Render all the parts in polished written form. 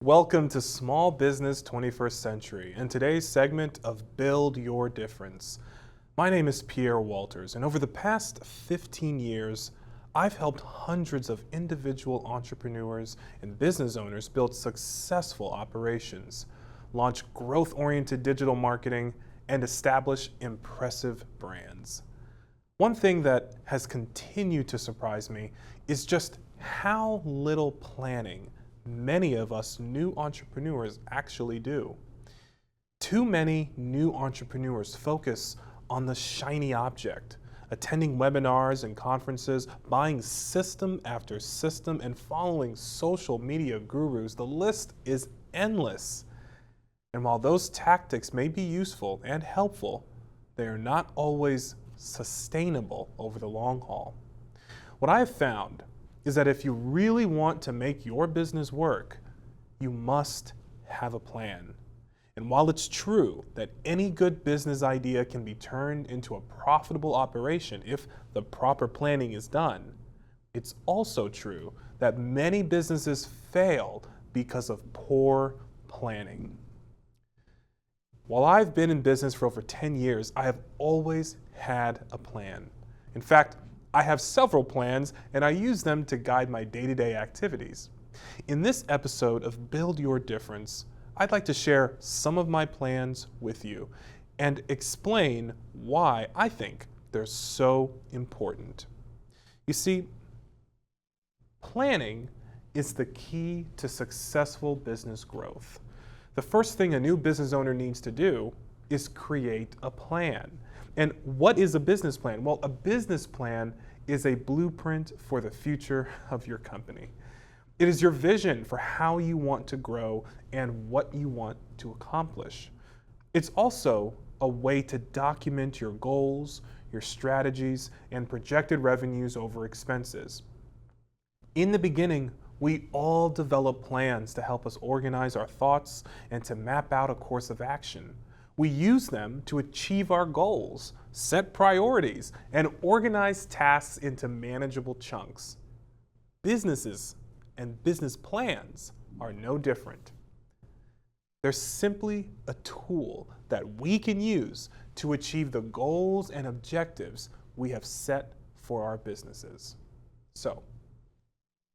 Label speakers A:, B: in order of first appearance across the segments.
A: Welcome to Small Business 21st Century and today's segment of Build Your Difference. My name is Pierre Walters, and over the past 15 years, I've helped hundreds of individual entrepreneurs and business owners build successful operations, launch growth-oriented digital marketing, and establish impressive brands. One thing that has continued to surprise me is just how little planning many of us new entrepreneurs actually do. Too many new entrepreneurs focus on the shiny object, attending webinars and conferences, buying system after system, and following social media gurus. The list is endless. And while those tactics may be useful and helpful, they are not always sustainable over the long haul. What I have found is that if you really want to make your business work, you must have a plan. And while it's true that any good business idea can be turned into a profitable operation if the proper planning is done, it's also true that many businesses fail because of poor planning. While I've been in business for over 10 years, I have always had a plan. In fact, I have several plans, and I use them to guide my day-to-day activities. In this episode of Build Your Difference, I'd like to share some of my plans with you and explain why I think they're so important. You see, planning is the key to successful business growth. The first thing a new business owner needs to do is create a plan. And what is a business plan? Well, a business plan is a blueprint for the future of your company. It is your vision for how you want to grow and what you want to accomplish. It's also a way to document your goals, your strategies, and projected revenues over expenses. In the beginning, we all develop plans to help us organize our thoughts and to map out a course of action. We use them to achieve our goals, set priorities, and organize tasks into manageable chunks. Businesses and business plans are no different. They're simply a tool that we can use to achieve the goals and objectives we have set for our businesses. So,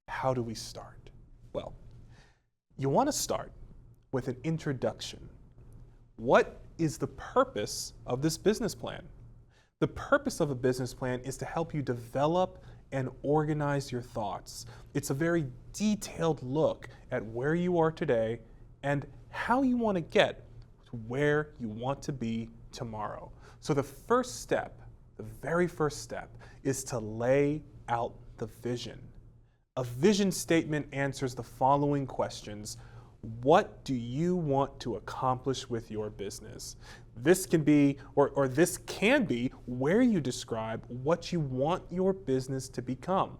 A: how do we start? Well, you want to start with an introduction. What is the purpose of this business plan? The purpose of a business plan is to help you develop and organize your thoughts. It's a very detailed look at where you are today and how you want to get to where you want to be tomorrow. So the first step, the very first step, is to lay out the vision. A vision statement answers the following questions. What do you want to accomplish with your business? This can be, or this can be, where you describe what you want your business to become.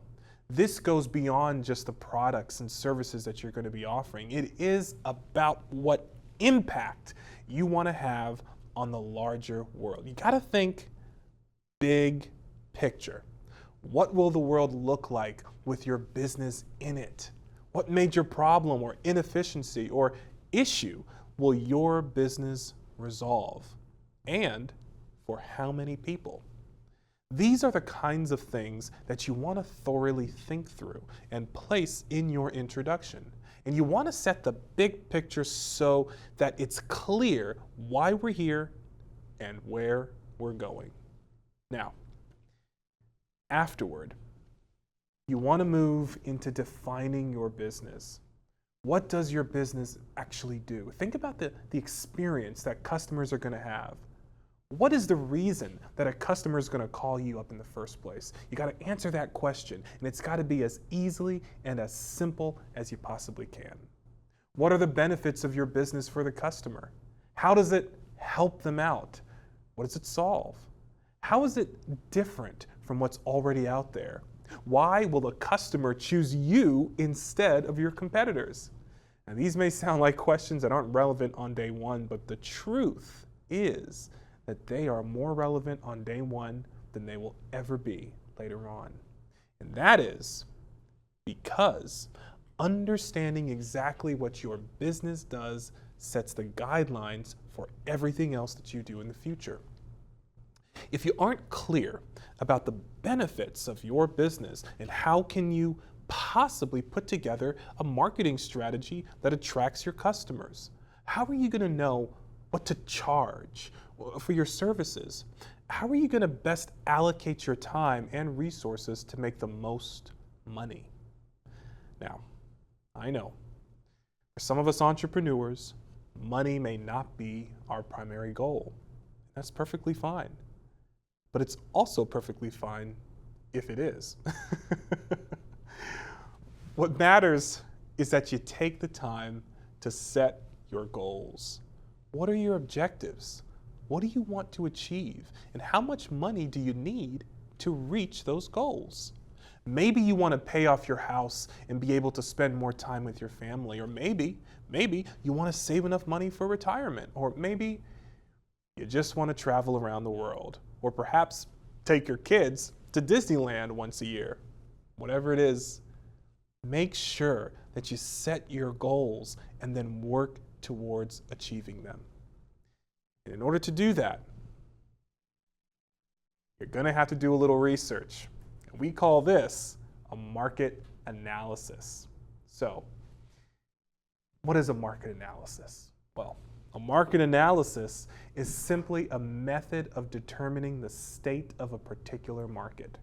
A: This goes beyond just the products and services that you're going to be offering. It is about what impact you want to have on the larger world. You got to think big picture. What will the world look like with your business in it? What major problem or inefficiency or issue will your business resolve? And for how many people? These are the kinds of things that you want to thoroughly think through and place in your introduction. And you want to set the big picture so that it's clear why we're here and where we're going. Now, afterward, you want to move into defining your business. What does your business actually do? Think about the experience that customers are going to have. What is the reason that a customer is going to call you up in the first place? You got to answer that question, and it's got to be as easily and as simple as you possibly can. What are the benefits of your business for the customer? How does it help them out? What does it solve? How is it different from what's already out there? Why will the customer choose you instead of your competitors? Now, these may sound like questions that aren't relevant on day one, but the truth is that they are more relevant on day one than they will ever be later on. And that is because understanding exactly what your business does sets the guidelines for everything else that you do in the future. If you aren't clear about the benefits of your business and how can you possibly put together a marketing strategy that attracts your customers, how are you going to know what to charge for your services? How are you going to best allocate your time and resources to make the most money? Now, I know for some of us entrepreneurs, money may not be our primary goal. That's perfectly fine. But it's also perfectly fine if it is. What matters is that you take the time to set your goals. What are your objectives? What do you want to achieve? And how much money do you need to reach those goals? Maybe you want to pay off your house and be able to spend more time with your family. Or maybe you want to save enough money for retirement. Or maybe you just want to travel around the world. Or perhaps take your kids to Disneyland once a year. Whatever it is, make sure that you set your goals and then work towards achieving them. And in order to do that, you're going to have to do a little research. And we call this a market analysis. So, what is a market analysis? Well, a market analysis is simply a method of determining the state of a particular market.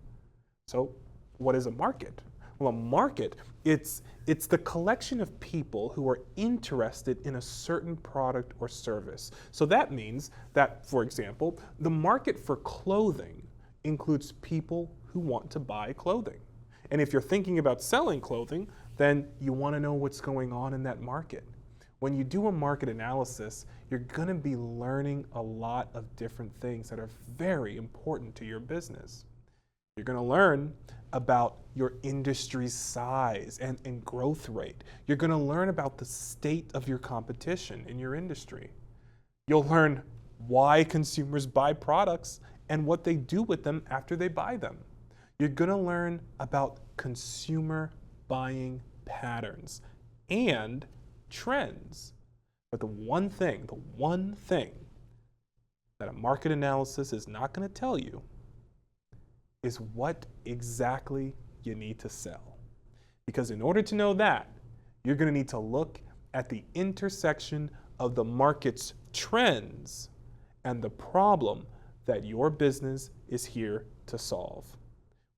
A: So, what is a market? Well, a market, it's the collection of people who are interested in a certain product or service. So that means that, for example, the market for clothing includes people who want to buy clothing. And if you're thinking about selling clothing, then you want to know what's going on in that market. When you do a market analysis, you're going to be learning a lot of different things that are very important to your business. You're going to learn about your industry's size and growth rate. You're going to learn about the state of your competition in your industry. You'll learn why consumers buy products and what they do with them after they buy them. You're going to learn about consumer buying patterns and trends. But the one thing that a market analysis is not going to tell you is what exactly you need to sell. Because in order to know that, you're going to need to look at the intersection of the market's trends and the problem that your business is here to solve.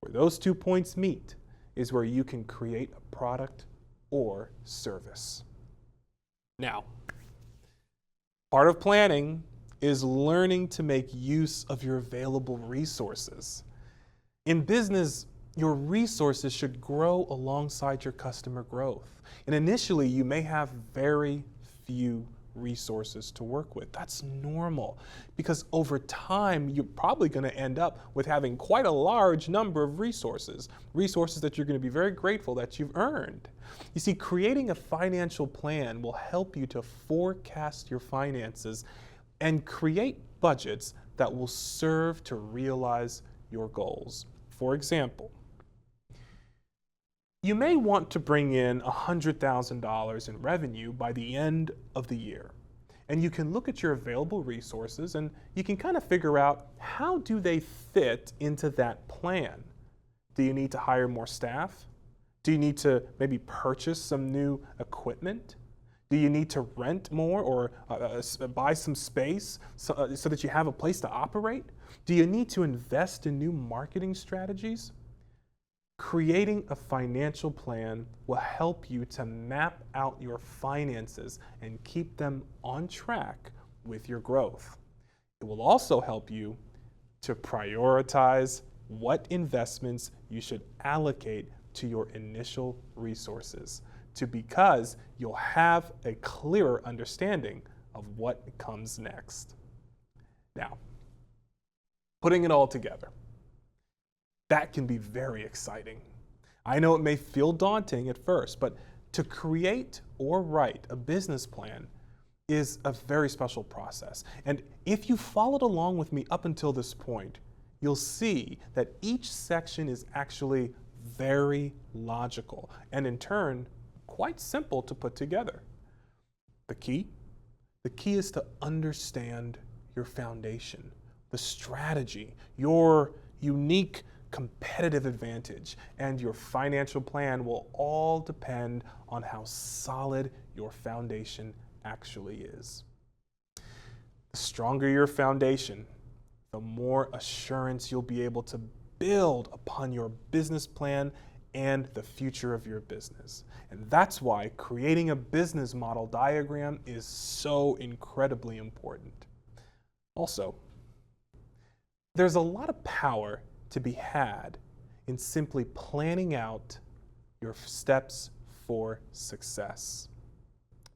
A: Where those 2 points meet is where you can create a product or service. Now, part of planning is learning to make use of your available resources. In business, your resources should grow alongside your customer growth. And initially, you may have very few resources to work with. That's normal because over time, you're probably going to end up with having quite a large number of resources that you're going to be very grateful that you've earned. You see, creating a financial plan will help you to forecast your finances and create budgets that will serve to realize your goals. For example, you may want to bring in $100,000 in revenue by the end of the year. And you can look at your available resources and you can kind of figure out how do they fit into that plan. Do you need to hire more staff? Do you need to maybe purchase some new equipment? Do you need to rent more or buy some space so that you have a place to operate? Do you need to invest in new marketing strategies? Creating a financial plan will help you to map out your finances and keep them on track with your growth. It will also help you to prioritize what investments you should allocate to your initial resources, because you'll have a clearer understanding of what comes next. Now, putting it all together, that can be very exciting. I know it may feel daunting at first, but to create or write a business plan is a very special process. And if you followed along with me up until this point, you'll see that each section is actually very logical and in turn quite simple to put together. The key is to understand your foundation, the strategy, your unique competitive advantage, and your financial plan will all depend on how solid your foundation actually is. The stronger your foundation, the more assurance you'll be able to build upon your business plan and the future of your business. And that's why creating a business model diagram is so incredibly important. Also, there's a lot of power to be had in simply planning out your steps for success.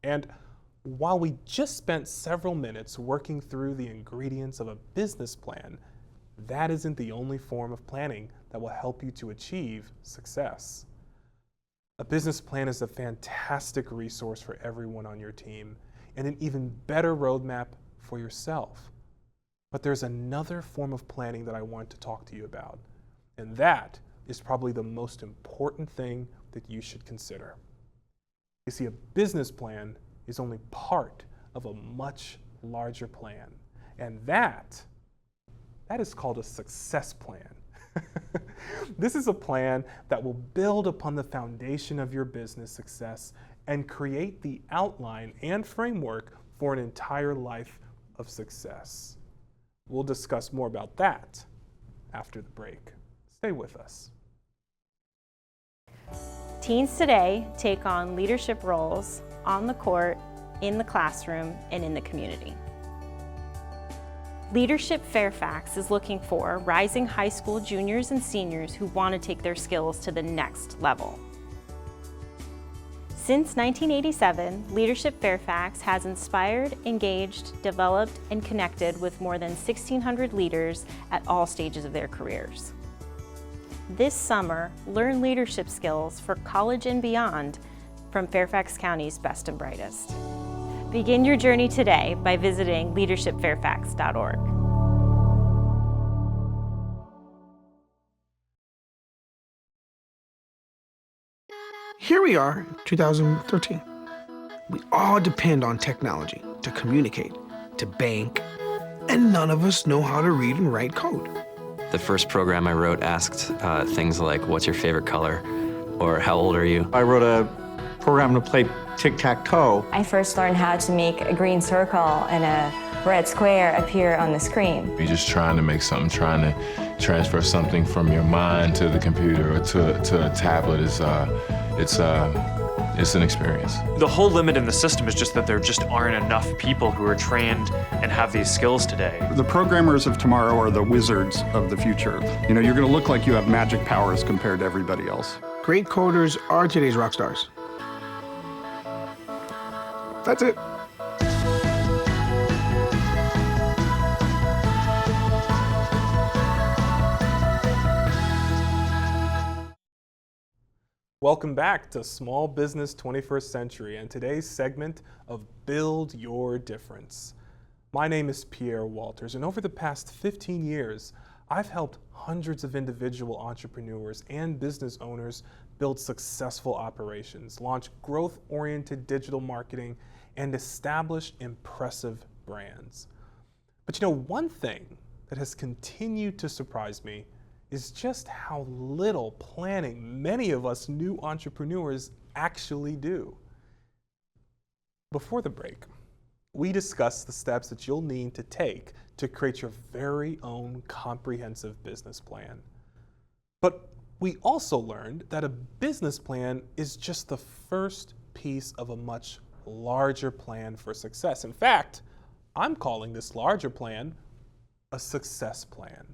A: And while we just spent several minutes working through the ingredients of a business plan, that isn't the only form of planning that will help you to achieve success. A business plan is a fantastic resource for everyone on your team and an even better roadmap for yourself. But there's another form of planning that I want to talk to you about, and that is probably the most important thing that you should consider. You see, a business plan is only part of a much larger plan, and that is called a success plan. This is a plan that will build upon the foundation of your business success and create the outline and framework for an entire life of success. We'll discuss more about that after the break. Stay with us.
B: Teens today take on leadership roles on the court, in the classroom, and in the community. Leadership Fairfax is looking for rising high school juniors and seniors who want to take their skills to the next level. Since 1987, Leadership Fairfax has inspired, engaged, developed, and connected with more than 1,600 leaders at all stages of their careers. This summer, learn leadership skills for college and beyond from Fairfax County's best and brightest. Begin your journey today by visiting leadershipfairfax.org.
C: Here we are, 2013. We all depend on technology to communicate, to bank, and none of us know how to read and write code.
D: The first program I wrote asked things like, what's your favorite color? Or how old are you?
E: I wrote a program to play tic-tac-toe.
F: I first learned how to make a green circle and a red square appear on the screen.
G: You're just trying to make something, trying to transfer something from your mind to the computer or to a tablet. It's an experience.
H: The whole limit in the system is just that there just aren't enough people who are trained and have these skills today.
E: The programmers of tomorrow are the wizards of the future. You know, you're going to look like you have magic powers compared to everybody else.
C: Great coders are today's rock stars. That's it.
A: Welcome back to Small Business 21st Century and today's segment of Build Your Difference. My name is Pierre Walters, and over the past 15 years, I've helped hundreds of individual entrepreneurs and business owners build successful operations, launch growth-oriented digital marketing, and establish impressive brands. But you know, one thing that has continued to surprise me is just how little planning many of us new entrepreneurs actually do. Before the break, we discussed the steps that you'll need to take to create your very own comprehensive business plan. But we also learned that a business plan is just the first piece of a much larger plan for success. In fact, I'm calling this larger plan a success plan.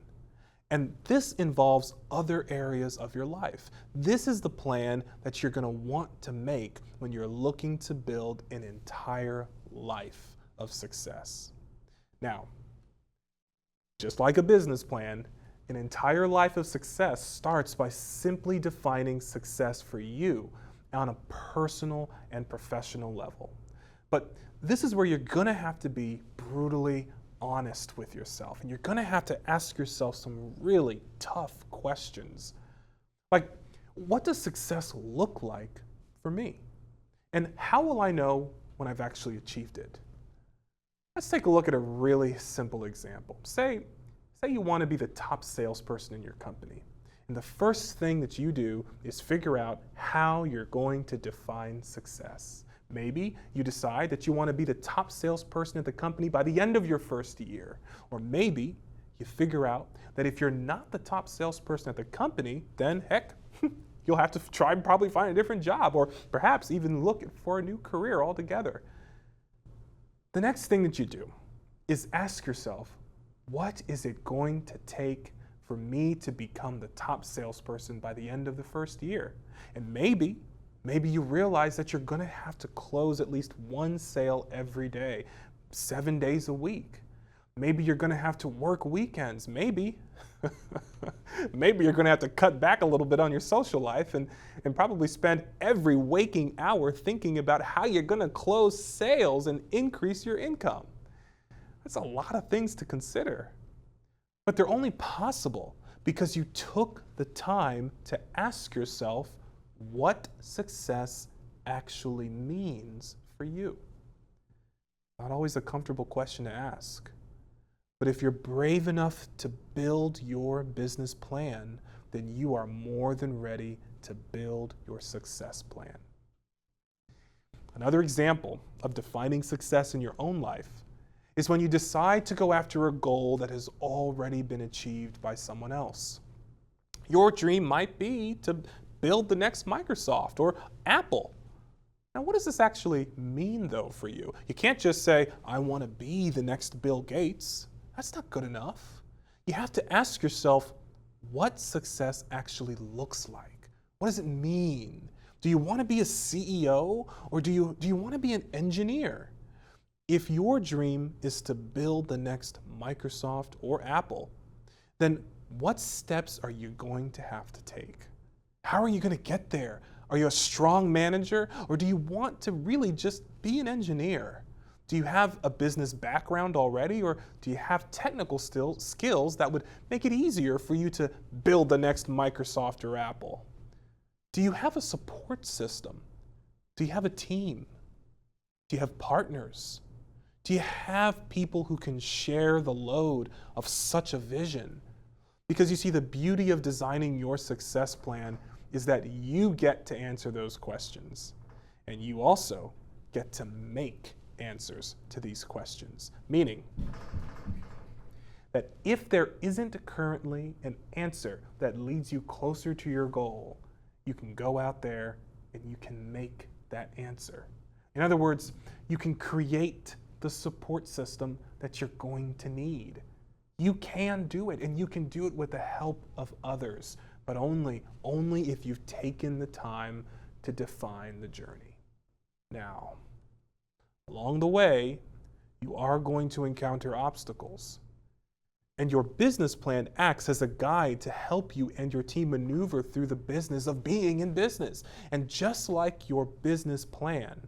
A: And this involves other areas of your life. This is the plan that you're going to want to make when you're looking to build an entire life of success. Now, just like a business plan, an entire life of success starts by simply defining success for you on a personal and professional level. But this is where you're going to have to be brutally honest with yourself, and you're going to have to ask yourself some really tough questions. Like, what does success look like for me? And how will I know when I've actually achieved it? Let's take a look at a really simple example. Say you want to be the top salesperson in your company. And the first thing that you do is figure out how you're going to define success. Maybe you decide that you want to be the top salesperson at the company by the end of your first year. Or maybe you figure out that if you're not the top salesperson at the company, then heck, you'll have to try and probably find a different job, or perhaps even look for a new career altogether. The next thing that you do is ask yourself, what is it going to take for me to become the top salesperson by the end of the first year? And maybe you realize that you're going to have to close at least one sale every day, 7 days a week. Maybe you're going to have to work weekends. Maybe you're going to have to cut back a little bit on your social life and probably spend every waking hour thinking about how you're going to close sales and increase your income. That's a lot of things to consider. But they're only possible because you took the time to ask yourself what success actually means for you. Not always a comfortable question to ask. But if you're brave enough to build your business plan, then you are more than ready to build your success plan. Another example of defining success in your own life is when you decide to go after a goal that has already been achieved by someone else. Your dream might be to build the next Microsoft or Apple. Now, what does this actually mean, though, for you? You can't just say, I want to be the next Bill Gates. That's not good enough. You have to ask yourself what success actually looks like. What does it mean? Do you want to be a CEO, or do you want to be an engineer? If your dream is to build the next Microsoft or Apple, then what steps are you going to have to take? How are you going to get there? Are you a strong manager, or do you want to really just be an engineer? Do you have a business background already, or do you have technical skills that would make it easier for you to build the next Microsoft or Apple? Do you have a support system? Do you have a team? Do you have partners? Do you have people who can share the load of such a vision? Because you see, the beauty of designing your success plan is that you get to answer those questions. And you also get to make answers to these questions. Meaning that if there isn't currently an answer that leads you closer to your goal, you can go out there and you can make that answer. In other words, you can create the support system that you're going to need. You can do it, and you can do it with the help of others, but only if you've taken the time to define the journey. Now, along the way, you are going to encounter obstacles. And your business plan acts as a guide to help you and your team maneuver through the business of being in business. And just like your business plan,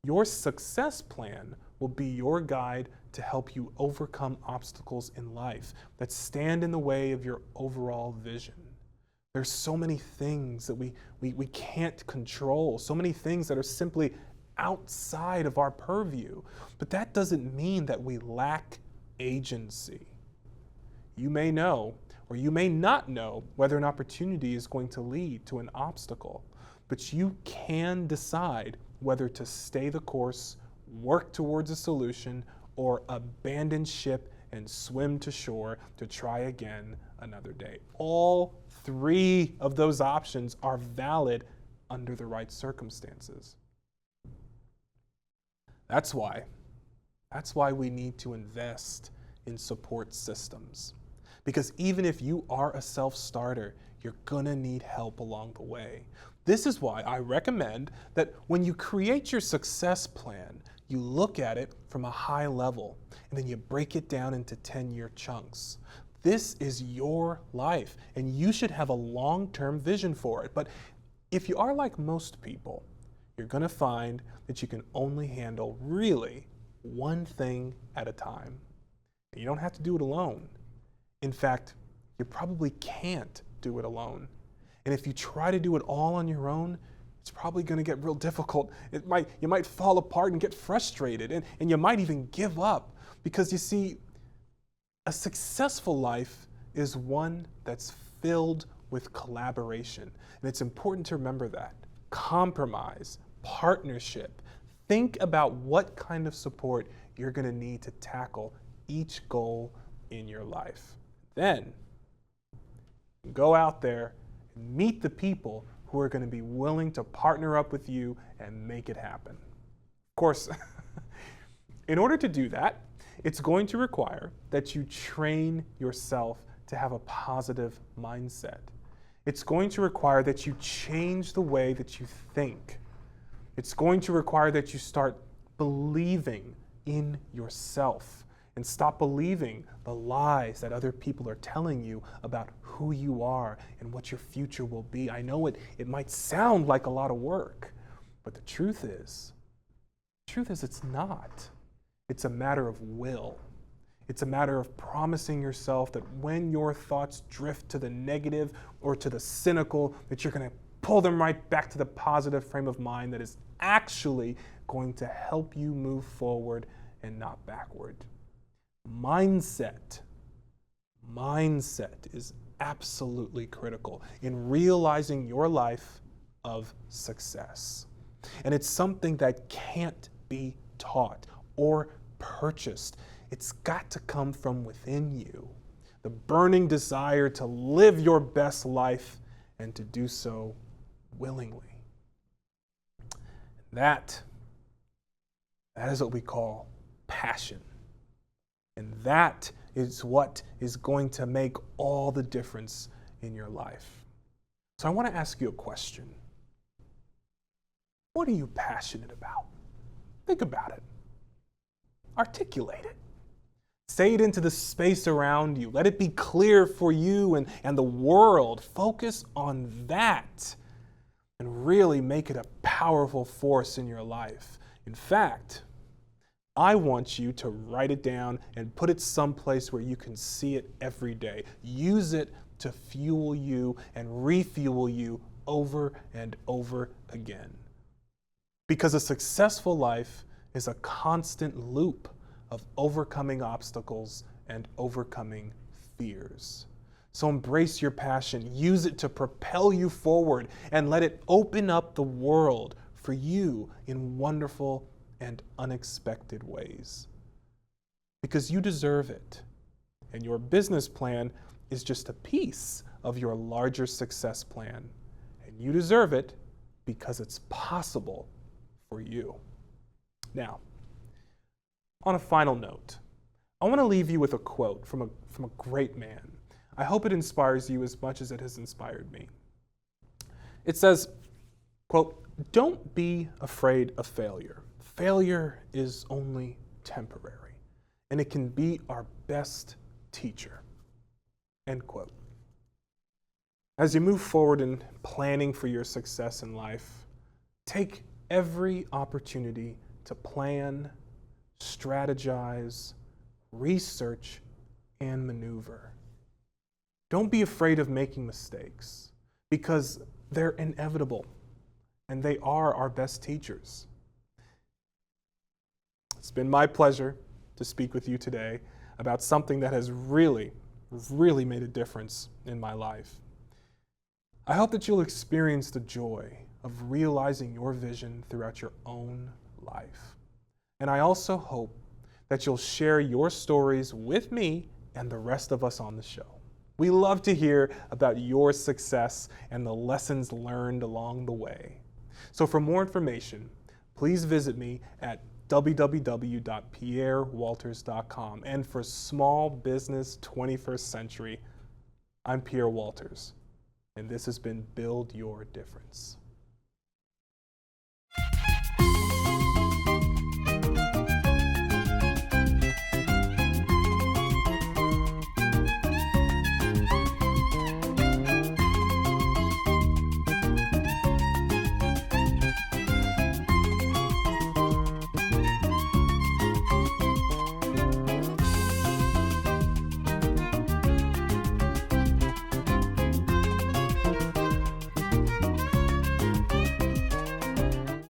A: your success plan will be your guide to help you overcome obstacles in life that stand in the way of your overall vision. There's so many things that we can't control, so many things that are simply outside of our purview. But that doesn't mean that we lack agency. You may know, or you may not know, whether an opportunity is going to lead to an obstacle, but you can decide whether to stay the course, work towards a solution, or abandon ship and swim to shore to try again another day. All three of those options are valid under the right circumstances. That's why we need to invest in support systems. Because even if you are a self-starter, you're gonna need help along the way. This is why I recommend that when you create your success plan, you look at it from a high level, and then you break it down into 10-year chunks. This is your life, and you should have a long-term vision for it. But if you are like most people, you're gonna find that you can only handle really one thing at a time. And you don't have to do it alone. In fact, you probably can't do it alone. And if you try to do it all on your own, It's probably going to get real difficult. You might fall apart and get frustrated, and you might even give up, because you see, a successful life is one that's filled with collaboration. And it's important to remember that. Compromise, partnership. Think about what kind of support you're going to need to tackle each goal in your life. Then, go out there and meet the people who are going to be willing to partner up with you and make it happen. Of course, in order to do that, it's going to require that you train yourself to have a positive mindset. It's going to require that you change the way that you think. It's going to require that you start believing in yourself and stop believing the lies that other people are telling you about who you are and what your future will be. I know it might sound like a lot of work, but the truth is it's not. It's a matter of will. It's a matter of promising yourself that when your thoughts drift to the negative or to the cynical, that you're going to pull them right back to the positive frame of mind that is actually going to help you move forward and not backward. Mindset is absolutely critical in realizing your life of success. And it's something that can't be taught or purchased. It's got to come from within you. The burning desire to live your best life and to do so willingly. That is what we call passion. And that is what is going to make all the difference in your life. So I want to ask you a question. What are you passionate about? Think about it. Articulate it. Say it into the space around you. Let it be clear for you and the world. Focus on that and really make it a powerful force in your life. In fact, I want you to write it down and put it someplace where you can see it every day. Use it to fuel you and refuel you over and over again. Because a successful life is a constant loop of overcoming obstacles and overcoming fears. So embrace your passion, use it to propel you forward, and let it open up the world for you in wonderful and unexpected ways. Because you deserve it, and your business plan is just a piece of your larger success plan. And you deserve it because it's possible for you. Now, on a final note, I want to leave you with a quote from a great man. I hope it inspires you as much as it has inspired me. It says, quote, "Don't be afraid of failure. Failure is only temporary, and it can be our best teacher." End quote. As you move forward in planning for your success in life, take every opportunity to plan, strategize, research, and maneuver. Don't be afraid of making mistakes, because they're inevitable and they are our best teachers. It's been my pleasure to speak with you today about something that has really made a difference in my life. I hope that you'll experience the joy of realizing your vision throughout your own life. And I also hope that you'll share your stories with me and the rest of us on the show. We love to hear about your success and the lessons learned along the way. So for more information, please visit me at www.pierrewalters.com. And for Small Business 21st Century, I'm Pierre Walters, and this has been Build Your Difference.